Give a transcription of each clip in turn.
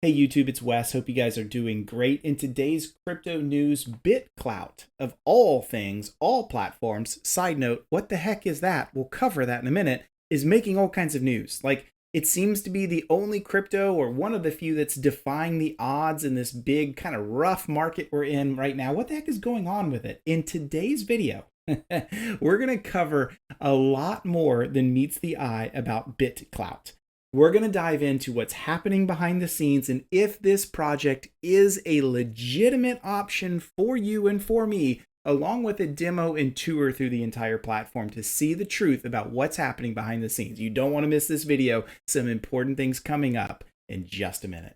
Hey YouTube, it's Wes. Hope you guys are doing great. In today's crypto news, BitClout, of all things, all platforms, side note, what the heck is that? We'll cover that in a minute, is making all kinds of news. Like, it seems to be the only crypto or one of the few that's defying the odds in this big kind of rough market we're in right now. What the heck is going on with it? In today's video, we're going to cover a lot more than meets the eye about BitClout. We're going to dive into what's happening behind the scenes and if this project is a legitimate option for you and for me, along with a demo and tour through the entire platform to see the truth about what's happening behind the scenes. You don't want to miss this video. Some important things coming up in just a minute.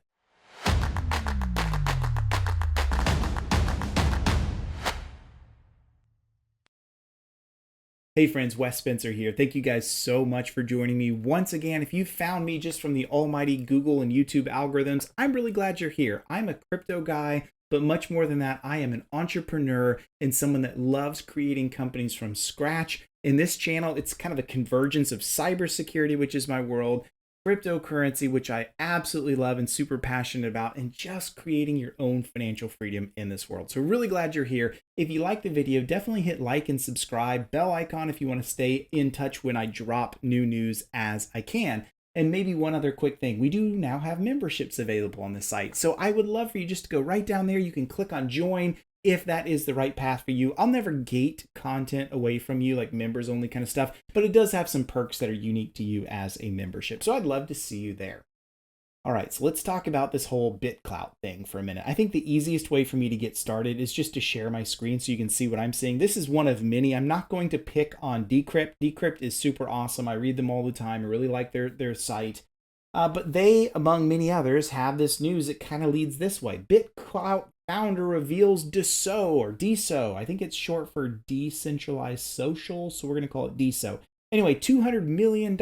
Hey friends, Wes Spencer here. Thank you guys so much for joining me once again. If you found me just from the almighty Google and YouTube algorithms, I'm really glad you're here. I'm a crypto guy, but much more than that, I am an entrepreneur and someone that loves creating companies from scratch. In this channel, it's kind of a convergence of cybersecurity, which is my world, cryptocurrency, which I absolutely love and super passionate about, and just creating your own financial freedom in this world. So really glad you're here. If you like the video, definitely hit like and subscribe, bell icon if you want to stay in touch when I drop new news as I can. And maybe one other quick thing, we do now have memberships available on the site. So I would love for you just to go right down there. You can click on join if that is the right path for you. I'll never gate content away from you, like members only kind of stuff, but it does have some perks that are unique to you as a membership. So I'd love to see you there. All right, so let's talk about this whole BitClout thing for a minute. I think the easiest way for me to get started is just to share my screen so you can see what I'm seeing. This is one of many. I'm not going to pick on Decrypt. Decrypt is super awesome. I read them all the time. I really like their site. But they, among many others, have this news that kind of leads this way. BitClout founder reveals DeSo. I think it's short for decentralized social, so we're going to call it DeSo. Anyway, $200 million,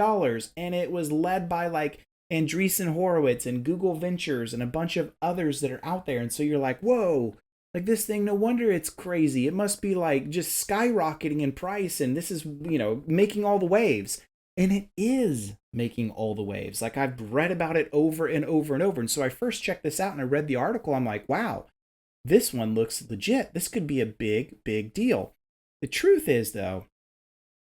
and it was led by like Andreessen Horowitz and Google Ventures and a bunch of others that are out there. And so you're like, whoa, like this thing, no wonder it's crazy. It must be like just skyrocketing in price, and this is, making all the waves. And it is making all the waves. Like I've read about it over and over and over. And so I first checked this out and I read the article. I'm like, wow, this one looks legit. This could be a big, big deal. The truth is, though,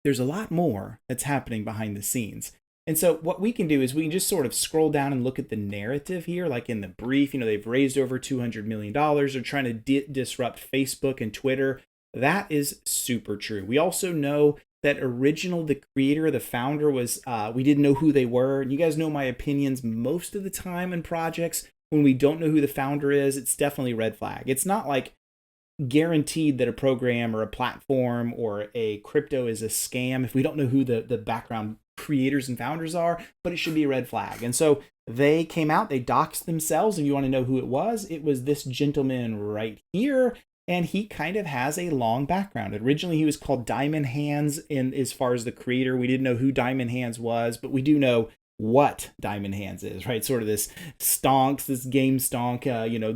there's a lot more that's happening behind the scenes. And so what we can do is we can just sort of scroll down and look at the narrative here, like in the brief, they've raised over $200 million. They're trying to disrupt Facebook and Twitter. That is super true. We also know that the creator, the founder was, we didn't know who they were. And you guys know my opinions most of the time in projects. When we don't know who the founder is, it's definitely a red flag. It's not like guaranteed that a program or a platform or a crypto is a scam if we don't know who the background creators and founders are, but it should be a red flag. And so they came out, they doxed themselves. If you want to know who it was this gentleman right here. And he kind of has a long background. Originally, he was called Diamond Hands. And as far as the creator, we didn't know who Diamond Hands was, but we do know what Diamond Hands is, right? Sort of this stonks, this game stonk,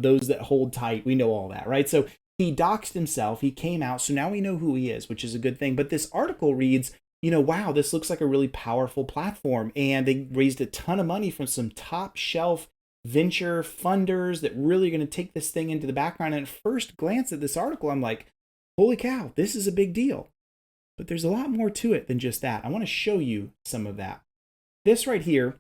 those that hold tight. We know all that, right? So he doxed himself. He came out. So now we know who he is, which is a good thing. But this article reads, wow, this looks like a really powerful platform. And they raised a ton of money from some top shelf venture funders that really are going to take this thing into the background. And at first glance at this article, I'm like, holy cow, this is a big deal. But there's a lot more to it than just that. I want to show you some of that. This right here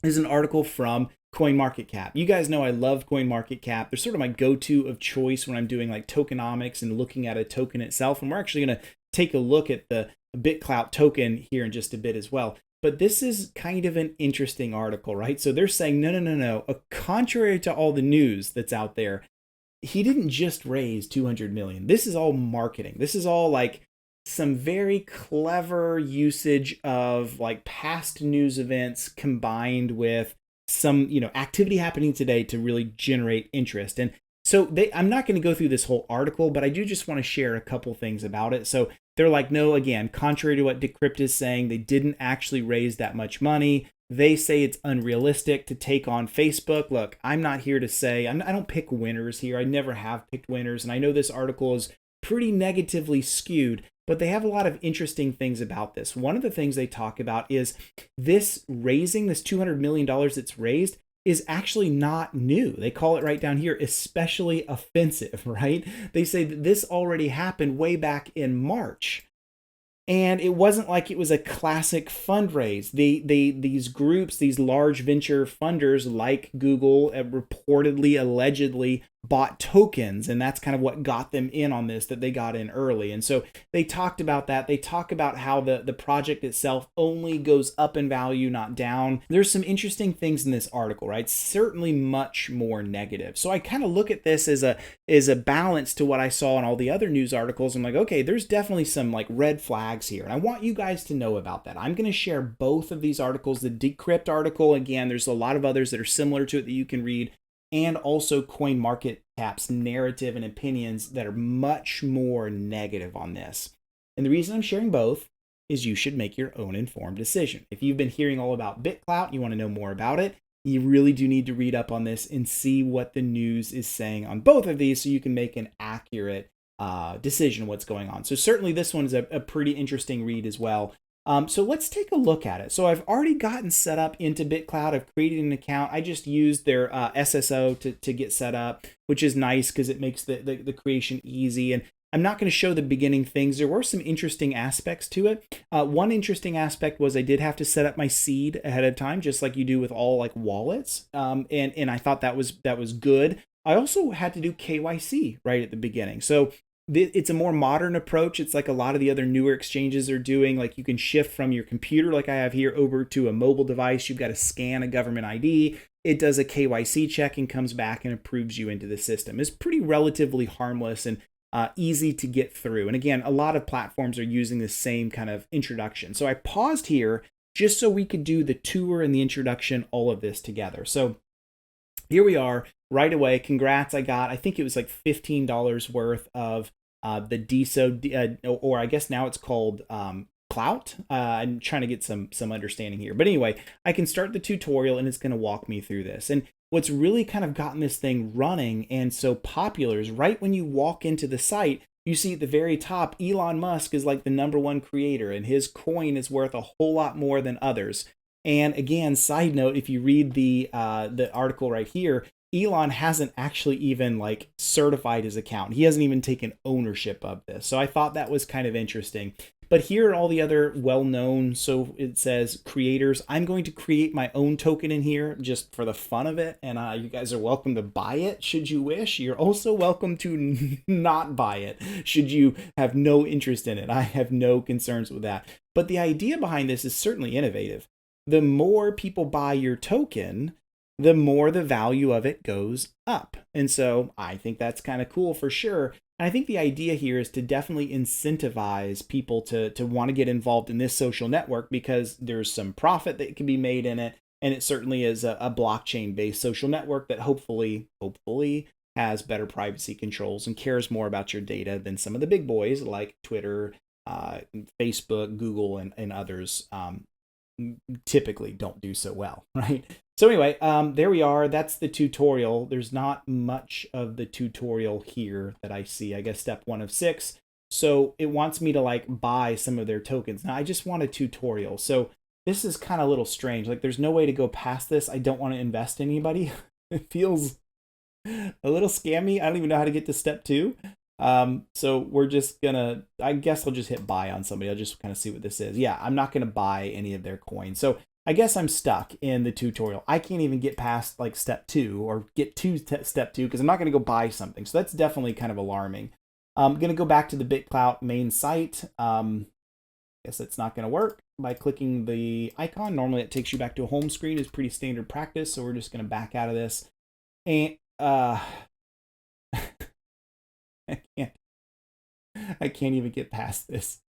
is an article from CoinMarketCap. You guys know I love CoinMarketCap. They're sort of my go-to of choice when I'm doing like tokenomics and looking at a token itself. And we're actually going to take a look at the BitClout token here in just a bit as well. But this is kind of an interesting article, right? So they're saying, no. Contrary to all the news that's out there, he didn't just raise 200 million. This is all marketing. This is all like some very clever usage of like past news events combined with some, activity happening today to really generate interest. And so I'm not going to go through this whole article, but I do just want to share a couple things about it. So they're like, no, again, contrary to what Decrypt is saying, they didn't actually raise that much money. They say it's unrealistic to take on Facebook. Look, I'm not here to say, I don't pick winners here. I never have picked winners. And I know this article is pretty negatively skewed, but they have a lot of interesting things about this. One of the things they talk about is this $200 million that's raised is actually not new. They call it right down here, especially offensive, right? They say that this already happened way back in March. And it wasn't like it was a classic fundraise. These groups, these large venture funders like Google, reportedly, allegedly bought tokens, and that's kind of what got them in on this, that they got in early. And so they talked about that. They talk about how the project itself only goes up in value, not down. There's some interesting things in this article, right? Certainly much more negative. So I kind of look at this as a balance to what I saw in all the other news articles. I'm like, okay, there's definitely some like red flags here, and I want you guys to know about that. I'm going to share both of these articles. The Decrypt article, again, there's a lot of others that are similar to it that you can read, and also CoinMarketCap's narrative and opinions that are much more negative on this. And the reason I'm sharing both is you should make your own informed decision. If you've been hearing all about BitClout, you want to know more about it, you really do need to read up on this and see what the news is saying on both of these so you can make an accurate decision what's going on. So certainly this one is a pretty interesting read as well. So let's take a look at it. So I've already gotten set up into BitClout. I've created an account. I just used their SSO to get set up, which is nice because it makes the creation easy. And I'm not going to show the beginning things. There were some interesting aspects to it. One interesting aspect was I did have to set up my seed ahead of time, just like you do with all like wallets. And I thought that was good. I also had to do KYC right at the beginning. So it's a more modern approach. It's like a lot of the other newer exchanges are doing. Like you can shift from your computer, like I have here, over to a mobile device. You've got to scan a government ID. It does a KYC check and comes back and approves you into the system. It's pretty relatively harmless and easy to get through. And again, a lot of platforms are using the same kind of introduction. So I paused here just so we could do the tour and the introduction, all of this together. So here we are right away. Congrats. I think it was like $15 worth of the DSO, or I guess now it's called Clout. I'm trying to get some understanding here. But anyway, I can start the tutorial and it's going to walk me through this. And what's really kind of gotten this thing running and so popular is right when you walk into the site, you see at the very top, Elon Musk is like the #1 creator and his coin is worth a whole lot more than others. And again, side note, if you read the article right here, Elon hasn't actually even like certified his account. He hasn't even taken ownership of this. So I thought that was kind of interesting. But here are all the other well-known. So it says creators. I'm going to create my own token in here just for the fun of it. And you guys are welcome to buy it should you wish. You're also welcome to not buy it should you have no interest in it. I have no concerns with that. But the idea behind this is certainly innovative. The more people buy your token, the more the value of it goes up. And so I think that's kind of cool for sure. And I think the idea here is to definitely incentivize people to want to get involved in this social network because there's some profit that can be made in it. And it certainly is a blockchain-based social network that hopefully has better privacy controls and cares more about your data than some of the big boys like Twitter, Facebook, Google, and others typically don't do so well, right? So anyway, there we are. That's the tutorial. There's not much of the tutorial here that I see. I guess step 1 of 6. So it wants me to like buy some of their tokens. Now I just want a tutorial. So this is kind of a little strange. Like there's no way to go past this. I don't want to invest in anybody. It feels a little scammy. I don't even know how to get to step 2. So we're just gonna, I guess I'll just hit buy on somebody. I'll just kind of see what this is. Yeah, I'm not gonna buy any of their coins. So I guess I'm stuck in the tutorial. I can't even get past like step 2 or get to step 2 because I'm not gonna go buy something. So that's definitely kind of alarming. I'm gonna go back to the BitClout main site. Guess it's not gonna work by clicking the icon. Normally it takes you back to a home screen. Is pretty standard practice. So we're just gonna back out of this. And I can't even get past this.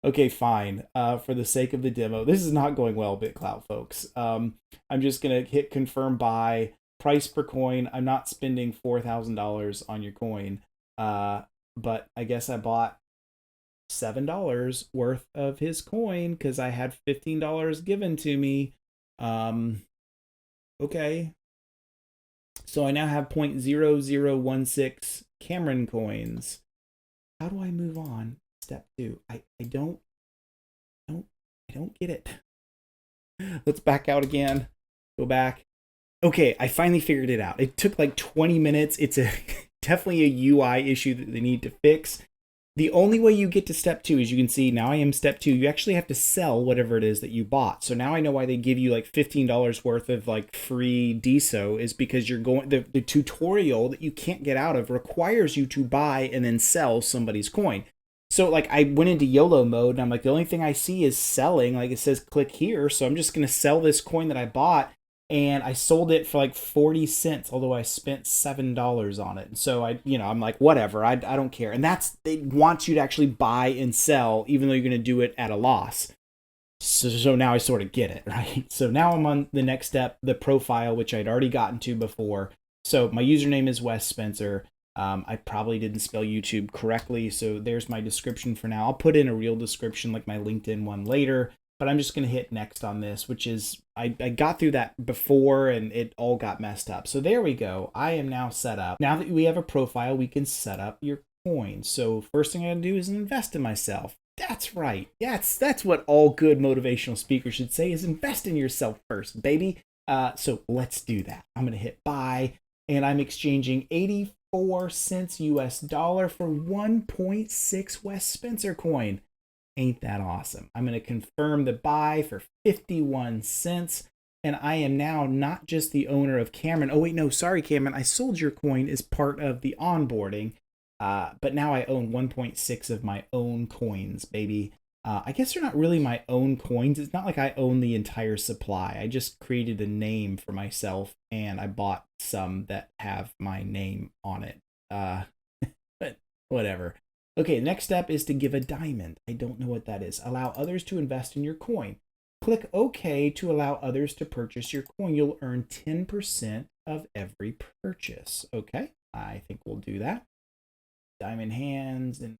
Okay, fine. For the sake of the demo, this is not going well, BitClout folks. I'm just gonna hit confirm buy. Price per coin. I'm not spending $4,000 on your coin. But I guess I bought $7 worth of his coin because I had $15 given to me. Okay. So I now have 0.0016 Cameron coins. How do I move on? Step 2. I don't get it. Let's back out again. Go back. Okay, I finally figured it out. It took like 20 minutes. It's a definitely a UI issue that they need to fix. The only way you get to step 2, as you can see, now I am step 2. You actually have to sell whatever it is that you bought. So now I know why they give you like $15 worth of like free DSO, is because you're going, the tutorial that you can't get out of requires you to buy and then sell somebody's coin. So like I went into YOLO mode and I'm like, the only thing I see is selling. Like it says click here. So I'm just going to sell this coin that I bought. And I sold it for like 40 cents, although I spent $7 on it. And so I'm like, whatever, I don't care. And they want you to actually buy and sell, even though you're going to do it at a loss. So now I sort of get it, right? So now I'm on the next step, the profile, which I'd already gotten to before. So my username is Wes Spencer. I probably didn't spell YouTube correctly. So there's my description for now. I'll put in a real description like my LinkedIn one later. But I'm just going to hit next on this, which is, I got through that before and it all got messed up. So there we go. I am now set up. Now that we have a profile, we can set up your coin. So first thing I gotta do is invest in myself. That's right. That's what all good motivational speakers should say, is invest in yourself first, baby. So let's do that. I'm going to hit buy, and I'm exchanging 84 cents US dollar for 1.6 Wes Spencer coin. Ain't that awesome? I'm going to confirm the buy for 51 cents. And I am now not just the owner of Cameron. Oh, wait, no, sorry, Cameron. I sold your coin as part of the onboarding. But now I own 1.6 of my own coins, baby. I guess they're not really my own coins. It's not like I own the entire supply. I just created a name for myself, and I bought some that have my name on it. But whatever. Okay, next step is to give a diamond. I don't know what that is. Allow others to invest in your coin. Click OK to allow others to purchase your coin. You'll earn 10% of every purchase. Okay, I think we'll do that. Diamond hands, and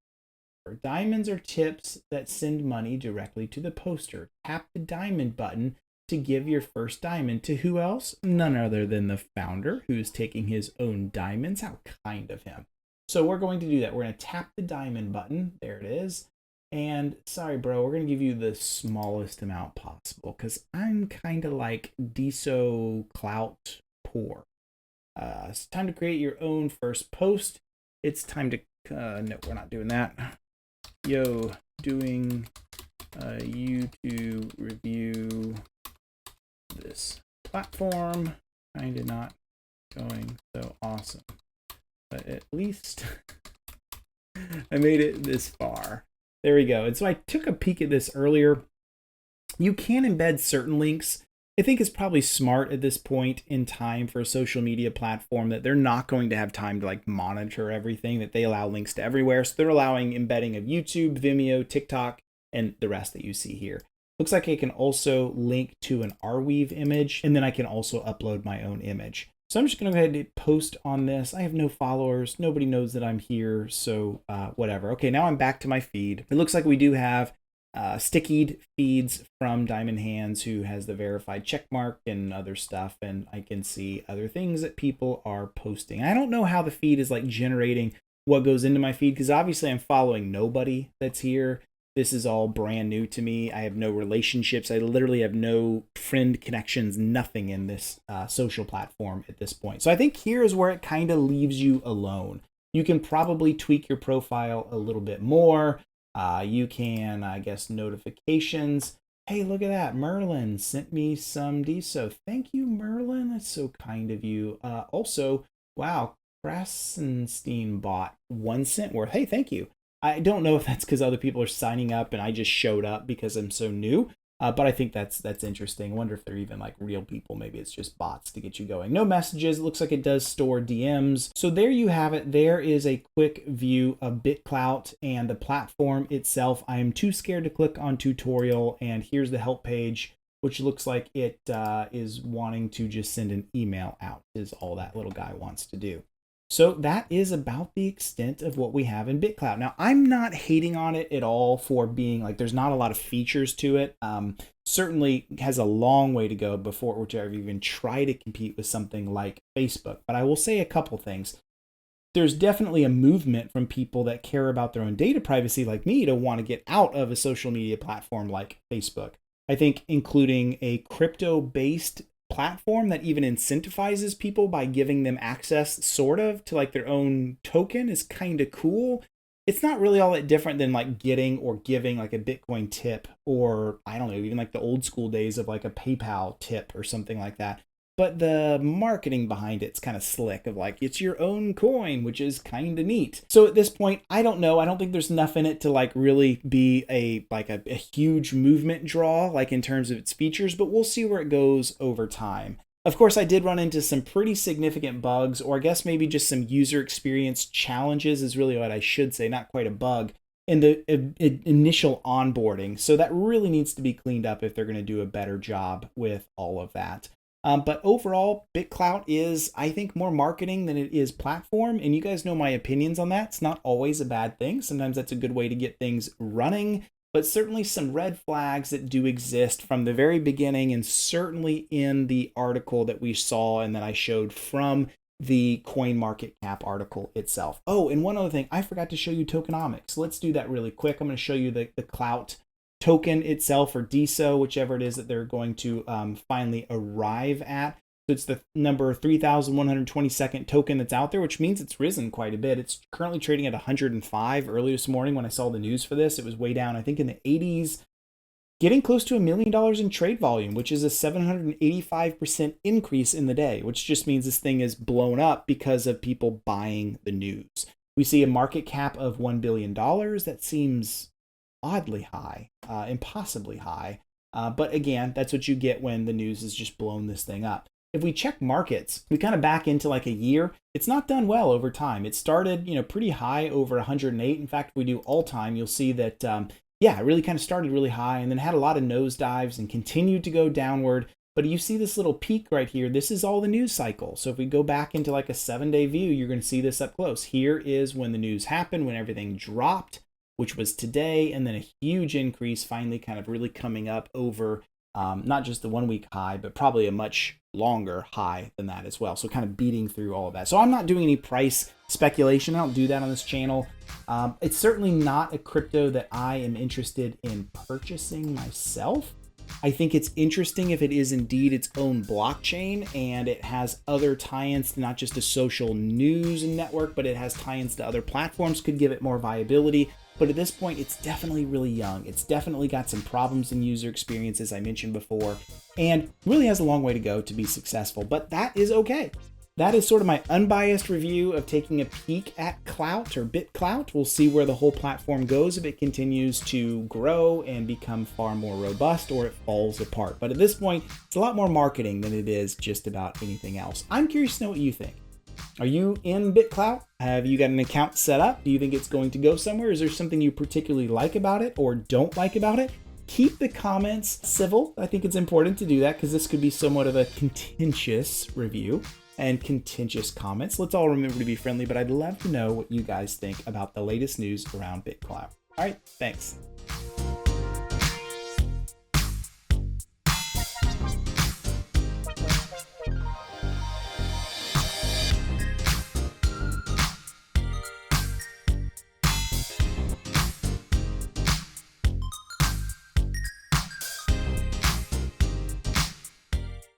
diamonds are tips that send money directly to the poster. Tap the diamond button to give your first diamond to who else? None other than the founder, who's taking his own diamonds. How kind of him. So we're going to do that. We're going to tap the diamond button. There it is. And sorry, bro, we're going to give you the smallest amount possible because I'm kind of like BitClout poor. It's time to create your own first post. It's time to, no, we're not doing that. Yo, doing a YouTube review. This platform kind of not going so awesome. But at least I made it this far. There we go. And so I took a peek at this earlier. You can embed certain links. I think it's probably smart at this point in time for a social media platform that they're not going to have time to like monitor everything, that they allow links to everywhere. So they're allowing embedding of YouTube, Vimeo, TikTok, and the rest that you see here. Looks like I can also link to an Arweave image, and then I can also upload my own image. So I'm just going to go ahead and post on this. I have no followers. Nobody knows that I'm here. So whatever. Okay, now I'm back to my feed. It looks like we do have stickied feeds from Diamond Hands, who has the verified checkmark and other stuff. And I can see other things that people are posting. I don't know how the feed is like generating what goes into my feed, because obviously I'm following nobody that's here. This is all brand new to me. I have no relationships. I literally have no friend connections, nothing in this social platform at this point. So I think here is where it kind of leaves you alone. You can probably tweak your profile a little bit more. You can, I guess, notifications. Hey, look at that. Merlin sent me some DSO. Thank you, Merlin. That's so kind of you. Also, wow, Krasenstein bought 1 cent worth. Hey, thank you. I don't know if that's because other people are signing up and I just showed up because I'm so new, but I think that's interesting. I wonder if they're even like real people. Maybe it's just bots to get you going. No messages. It looks like it does store DMs. So there you have it. There is a quick view of BitClout and the platform itself. I am too scared to click on tutorial, and here's the help page, which looks like it is wanting to just send an email out, is all that little guy wants to do. So that is about the extent of what we have in BitClout. Now, I'm not hating on it at all for being like, there's not a lot of features to it. Certainly has a long way to go before it would ever even try to compete with something like Facebook. But I will say a couple things. There's definitely a movement from people that care about their own data privacy like me to want to get out of a social media platform like Facebook. I think including a crypto-based platform that even incentivizes people by giving them access sort of to like their own token is kind of cool. It's not really all that different than like getting or giving like a Bitcoin tip, or I don't know, even like the old school days of like a PayPal tip or something like that. But the marketing behind it's kind of slick of like, it's your own coin, which is kind of neat. So at this point, I don't know. I don't think there's enough in it to like really be a huge movement draw, like in terms of its features, but we'll see where it goes over time. Of course, I did run into some pretty significant bugs, or I guess maybe just some user experience challenges is really what I should say, not quite a bug, in the initial onboarding. So that really needs to be cleaned up if they're going to do a better job with all of that. But overall, BitClout is, I think, more marketing than it is platform. And you guys know my opinions on that. It's not always a bad thing. Sometimes that's a good way to get things running. But certainly some red flags that do exist from the very beginning, and certainly in the article that we saw and that I showed from the CoinMarketCap article itself. Oh, and one other thing, I forgot to show you tokenomics. Let's do that really quick. I'm going to show you the Clout token itself, or DSO, whichever it is that they're going to finally arrive at. So it's the number 3,122nd token that's out there, which means it's risen quite a bit. It's currently trading at 105. Early this morning when I saw the news for this, it was way down, I think in the 80s, getting close to $1 million in trade volume, which is a 785% increase in the day, which just means this thing is blown up because of people buying the news. We see a market cap of $1 billion. That seems oddly high, impossibly high. But again, that's what you get when the news has just blown this thing up. If we check markets, we kind of back into like a year. It's not done well over time. It started, pretty high over 108. In fact, if we do all time, you'll see that, it really kind of started really high and then had a lot of nosedives and continued to go downward. But you see this little peak right here. This is all the news cycle. So if we go back into like a 7-day view, you're going to see this up close. Here is when the news happened, when everything dropped, which was today, and then a huge increase finally kind of really coming up over not just the 1 week high, but probably a much longer high than that as well. So kind of beating through all of that. So I'm not doing any price speculation. I don't do that on this channel. It's certainly not a crypto that I am interested in purchasing myself. I think it's interesting if it is indeed its own blockchain and it has other tie-ins to not just a social news network, but it has tie-ins to other platforms, could give it more viability. But at this point, it's definitely really young. It's definitely got some problems in user experience, as I mentioned before, and really has a long way to go to be successful, but that is okay. That is sort of my unbiased review of taking a peek at Clout or BitClout. We'll see where the whole platform goes if it continues to grow and become far more robust, or it falls apart. But at this point, it's a lot more marketing than it is just about anything else. I'm curious to know what you think. Are you in BitClout? Have you got an account set up? Do you think it's going to go somewhere? Is there something you particularly like about it or don't like about it? Keep the comments civil. I think it's important to do that because this could be somewhat of a contentious review and contentious comments. Let's all remember to be friendly, but I'd love to know what you guys think about the latest news around BitClout. All right, thanks.